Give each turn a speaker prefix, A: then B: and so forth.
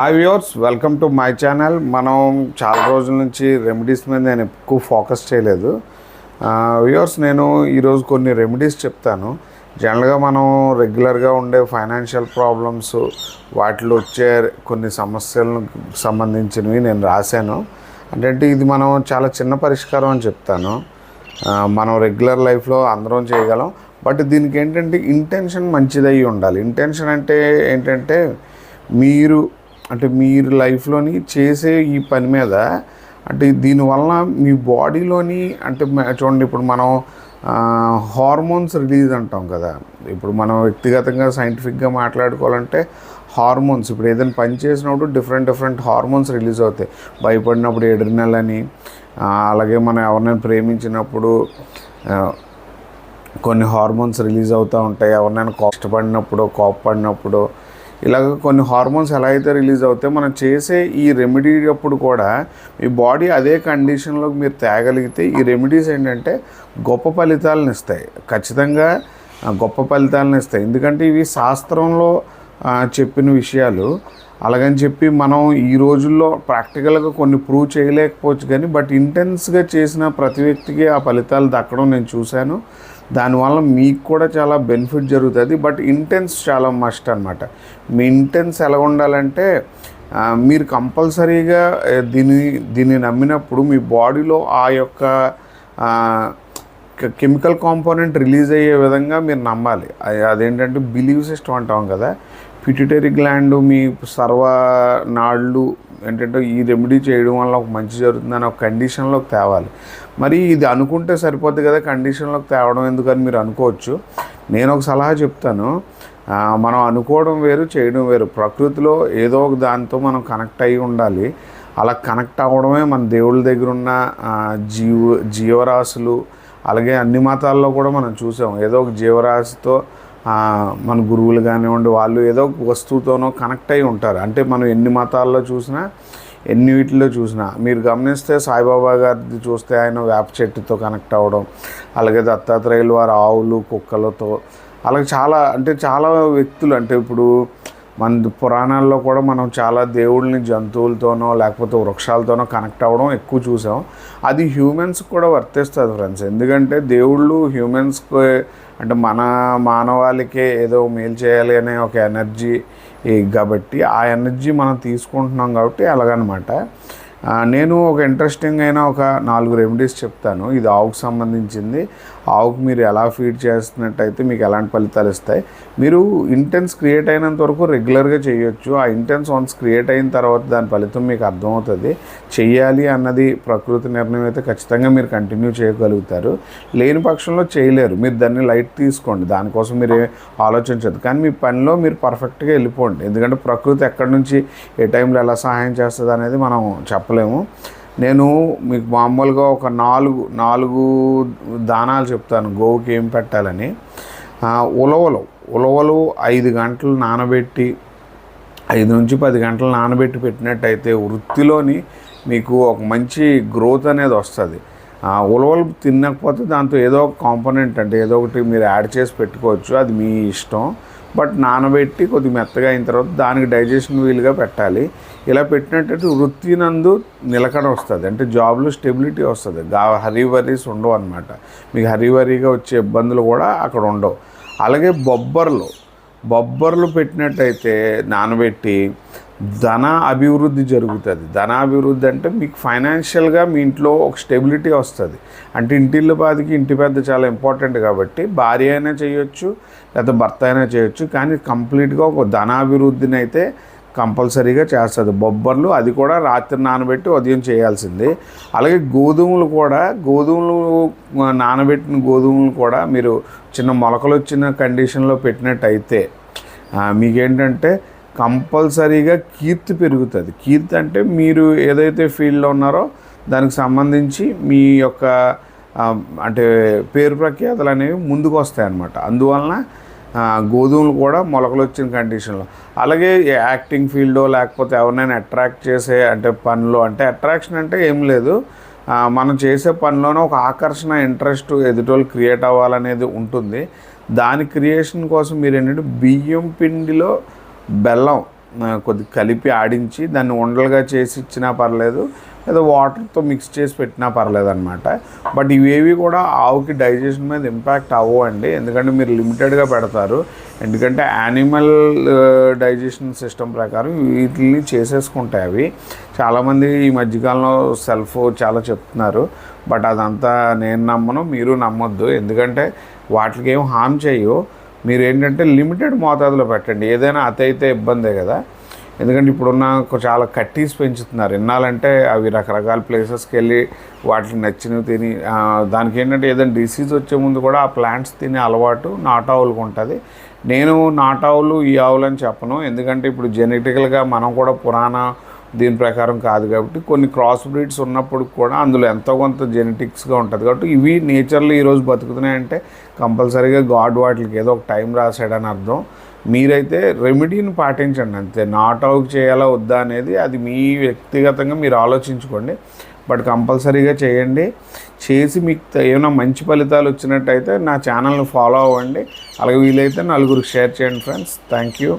A: Hi viewers, welcome to my channel. మనం చాలా రోజుల నుంచి రెమెడీస్ మీద నేను ఎక్కువ ఫోకస్ చేయలేదు. వ్యూవర్స్, నేను ఈరోజు కొన్ని రెమెడీస్ చెప్తాను. జనరల్గా మనం రెగ్యులర్గా ఉండే ఫైనాన్షియల్ ప్రాబ్లమ్స్, వాటిలో వచ్చే కొన్ని సమస్యలకు సంబంధించినవి నేను రాశాను. అంటే ఇది మనం చాలా చిన్న పరిష్కారం అని చెప్తాను. మనం రెగ్యులర్ లైఫ్లో అందరం చేయగలం. బట్ దీనికి ఏంటంటే ఇంటెన్షన్ మంచిదై ఉండాలి. ఇంటెన్షన్ అంటే ఏంటంటే మీరు లైఫ్లోని చేసే ఈ పని మీద అంటే దీనివల్ల మీ బాడీలోని చూడండి, ఇప్పుడు మనం హార్మోన్స్ రిలీజ్ అంటాం కదా. ఇప్పుడు మనం వ్యక్తిగతంగా సైంటిఫిక్గా మాట్లాడుకోవాలంటే హార్మోన్స్, ఇప్పుడు ఏదైనా పని చేసినప్పుడు డిఫరెంట్ హార్మోన్స్ రిలీజ్ అవుతాయి. భయపడినప్పుడు ఎడ్రినల్ అని, అలాగే మనం ఎవరినైనా ప్రేమించినప్పుడు కొన్ని హార్మోన్స్ రిలీజ్ అవుతూ ఉంటాయి. ఎవరినైనా కష్టపడినప్పుడు, కోపపడినప్పుడు, ఇలాగ కొన్ని హార్మోన్స్ ఎలా అయితే రిలీజ్ అవుతాయి, మనం చేసే ఈ రెమెడీ అప్పుడు కూడా మీ బాడీ అదే కండిషన్లోకి మీరు తేగలిగితే ఈ రెమెడీస్ ఏంటంటే గొప్ప ఫలితాలను ఇస్తాయి. ఖచ్చితంగా గొప్ప ఫలితాలను ఇస్తాయి. ఎందుకంటే ఇవి శాస్త్రంలో చెప్పిన విషయాలు. అలాగని చెప్పి మనం ఈ రోజుల్లో ప్రాక్టికల్గా కొన్ని ప్రూవ్ చేయలేకపోవచ్చు, కానీ బట్ ఇంటెన్స్గా చేసిన ప్రతి వ్యక్తికి ఆ ఫలితాలు దక్కడం నేను చూశాను. దానివల్ల మీకు కూడా చాలా బెనిఫిట్ జరుగుతుంది. బట్ ఇంటెన్స్ చాలా మస్ట్ అనమాట. మీ ఇంటెన్స్ ఎలా ఉండాలంటే, మీరు కంపల్సరీగా దీన్ని నమ్మినప్పుడు మీ బాడీలో ఆ యొక్క కెమికల్ కాంపోనెంట్ రిలీజ్ అయ్యే విధంగా మీరు నమ్మాలి. అదేంటంటే బిలీవ్ సిస్టమ్ అంటాం కదా. పిట్యూటరీ గ్లాండ్, మీ సర్వనాళ్ళు ఏంటంటే ఈ రెమెడీ చేయడం వల్ల ఒక మంచి జరుగుతుందని ఒక కండిషన్లోకి తేవాలి. మరి ఇది అనుకుంటే సరిపోద్ది కదా, కండిషన్లోకి తేవడం ఎందుకని మీరు అనుకోవచ్చు. నేను ఒక సలహా చెప్తాను. మనం అనుకోవడం వేరు, చేయడం వేరు. ప్రకృతిలో ఏదో ఒక దాంతో మనం కనెక్ట్ అయ్యి ఉండాలి. అలా కనెక్ట్ అవ్వడమే మన దేవుళ్ళ దగ్గర ఉన్న జీవరాశులు. అలాగే అన్ని మతాల్లో కూడా మనం చూసాం, ఏదో ఒక జీవరాశితో మన గురువులు కానివ్వండి, వాళ్ళు ఏదో ఒక వస్తువుతోనో కనెక్ట్ అయి ఉంటారు. అంటే మనం ఎన్ని మతాల్లో చూసినా, ఎన్ని వీటిలో చూసినా మీరు గమనిస్తే, సాయిబాబా గారిది చూస్తే ఆయన వేప చెట్టుతో కనెక్ట్ అవ్వడం, అలాగే దత్తాత్రేయులు వారు ఆవులు, కుక్కలతో, అలాగే చాలా వ్యక్తులు. అంటే ఇప్పుడు మన పురాణాల్లో కూడా మనం చాలా దేవుళ్ళని జంతువులతోనో లేకపోతే వృక్షాలతోనో కనెక్ట్ అవ్వడం ఎక్కువ చూసాం. అది హ్యూమన్స్కి కూడా వర్తిస్తుంది ఫ్రెండ్స్. ఎందుకంటే దేవుళ్ళు హ్యూమన్స్కి అంటే మన మానవాళికే ఏదో మేలు చేయాలి అనే ఒక ఎనర్జీ కాబట్టి ఆ ఎనర్జీ మనం తీసుకుంటున్నాం కాబట్టి అలాగనమాట. నేను ఒక ఇంట్రెస్టింగ్ అయిన ఒక 4 రెమెడీస్ చెప్తాను. ఇది ఆవుకు సంబంధించింది. ఆవుకు మీరు ఎలా ఫీడ్ చేస్తున్నట్టయితే మీకు ఎలాంటి ఫలితాలు ఇస్తాయి. మీరు ఇంటెన్స్ క్రియేట్ అయినంత వరకు రెగ్యులర్గా చేయొచ్చు. ఆ ఇంటెన్స్ వన్స్ క్రియేట్ అయిన తర్వాత దాని ఫలితం మీకు అర్థమవుతుంది. చెయ్యాలి అన్నది ప్రకృతి నిర్ణయం అయితే ఖచ్చితంగా మీరు కంటిన్యూ చేయగలుగుతారు. లేని పక్షంలో చేయలేరు. మీరు దాన్ని లైట్ తీసుకోండి, దానికోసం మీరు ఆలోచించద్దు. కానీ మీ పనిలో మీరు పర్ఫెక్ట్గా వెళ్ళిపోండి. ఎందుకంటే ప్రకృతి ఎక్కడి నుంచి ఏ టైంలో ఎలా సహాయం చేస్తుంది అనేది మనం చెప్పలేము. నేను మీకు మామూలుగా ఒక నాలుగు దానాలు చెప్తాను గోవుకి ఏం పెట్టాలని. ఉలవలు 5 గంటలు నానబెట్టి, 5 నుంచి 10 గంటలు నానబెట్టి పెట్టినట్టయితే వృత్తిలోని మీకు ఒక మంచి గ్రోత్ అనేది వస్తుంది. ఉలవలు తినకపోతే దాంతో ఏదో ఒక కాంపోనెంట్, అంటే ఏదో ఒకటి మీరు యాడ్ చేసి పెట్టుకోవచ్చు, అది మీ ఇష్టం. బట్ నానబెట్టి కొద్దిగా మెత్తగా అయిన తర్వాత దానికి డైజెషన్ వీలుగా పెట్టాలి. ఇలా పెట్టినట్టయితే వృత్తి నందు నిలకడ వస్తుంది, అంటే జాబ్లో స్టెబిలిటీ వస్తుంది. హరీవరీస్ ఉండవు అనమాట. మీకు హరీవరీగా వచ్చే ఇబ్బందులు కూడా అక్కడ ఉండవు. అలాగే బొబ్బర్లు పెట్టినట్టయితే నానబెట్టి ధన అభివృద్ధి జరుగుతుంది. ధనాభివృద్ధి అంటే మీకు ఫైనాన్షియల్గా మీ ఇంట్లో ఒక స్టెబిలిటీ వస్తుంది. అంటే ఇంటిల్లిపాదికి ఇంటి పెద్ద చాలా ఇంపార్టెంట్ కాబట్టి భార్య అయినా చేయొచ్చు, లేకపోతే భర్త అయినా చేయొచ్చు. కానీ కంప్లీట్గా ఒక ధనాభివృద్ధిని అయితే కంపల్సరీగా చేస్తుంది బొబ్బర్లు. అది కూడా రాత్రి నానబెట్టి ఉదయం చేయాల్సింది. అలాగే గోధుమలు నానబెట్టిన గోధుమలు కూడా మీరు చిన్న మొలకలు వచ్చిన కండిషన్లో పెట్టినట్టయితే మీకేంటంటే కంపల్సరీగా కీర్తి పెరుగుతుంది. కీర్తి అంటే మీరు ఏదైతే ఫీల్డ్లో ఉన్నారో దానికి సంబంధించి మీ యొక్క అంటే పేరు ప్రఖ్యాతలు అనేవి ముందుకు వస్తాయి అన్నమాట. అందువలన గోధుమలు కూడా మొలకలు వచ్చిన కండిషన్లో. అలాగే యాక్టింగ్ ఫీల్డో లేకపోతే ఎవరినైనా అట్రాక్ట్ చేసే అంటే పనిలో, అంటే అట్రాక్షన్ అంటే ఏం లేదు, మనం చేసే పనిలోనే ఒక ఆకర్షణ, ఇంట్రెస్ట్ ఎదుటోళ్ళు క్రియేట్ అవ్వాలనేది ఉంటుంది. దాని క్రియేషన్ కోసం మీరు ఏంటంటే బియ్యం పిండిలో బెల్లం కొద్దిగా కలిపి ఆడించి దాన్ని ఉండలుగా చేసి ఇచ్చినా పర్లేదు, లేదా వాటర్తో మిక్స్ చేసి పెట్టినా పర్లేదు అనమాట. బట్ ఇవేవి కూడా ఆవుకి డైజెషన్ మీద ఇంపాక్ట్ అవ్వండి, ఎందుకంటే మీరు లిమిటెడ్గా పెడతారు. ఎందుకంటే యానిమల్ డైజెషన్ సిస్టమ్ ప్రకారం వీటిని చేసేసుకుంటాయి అవి. చాలామంది ఈ మధ్యకాలంలో సెల్ఫ్ చాలా చెప్తున్నారు, బట్ అదంతా నేను నమ్మను, మీరు నమ్మొద్దు. ఎందుకంటే వాటికి ఏం హామ్ చేయవు. మీరు ఏంటంటే లిమిటెడ్ మోతాదులో పెట్టండి. ఏదైనా అయితే ఇబ్బందే కదా, ఎందుకంటే ఇప్పుడున్న చాలా కట్టీస్ పెంచుతున్నారు. ఎన్నాలంటే అవి రకరకాల ప్లేసెస్కి వెళ్ళి వాటికి నచ్చినవి తిని, దానికి ఏంటంటే ఏదైనా డిసీజ్ వచ్చే ముందు కూడా ఆ ప్లాంట్స్ తినే అలవాటు నాటావులకు ఉంటుంది. నేను నాటావులు ఈ ఆవులు అని చెప్పను, ఎందుకంటే ఇప్పుడు జెనెటికల్గా మనం కూడా పురాణ దీని ప్రకారం కాదు కాబట్టి కొన్ని క్రాస్ బ్రీడ్స్ ఉన్నప్పుడు కూడా అందులో ఎంతో కొంత జెనెటిక్స్గా ఉంటుంది. కాబట్టి ఇవి నేచర్లో ఈరోజు బతుకుతున్నాయంటే కంపల్సరీగా గాడ్ వాటికి ఏదో ఒక టైం రాశాడని అర్థం. మీరైతే రెమెడీని పాటించండి అంతే. నాట్ అవుట్ చేయాలా వద్దా అనేది అది మీ వ్యక్తిగతంగా మీరు ఆలోచించుకోండి, బట్ కంపల్సరీగా చేయండి. చేసి మీకు ఏమైనా మంచి ఫలితాలు వచ్చినట్టయితే నా ఛానల్ని ఫాలో అవ్వండి. అలాగే వీలైతే నలుగురికి షేర్ చేయండి ఫ్రెండ్స్. Thank you.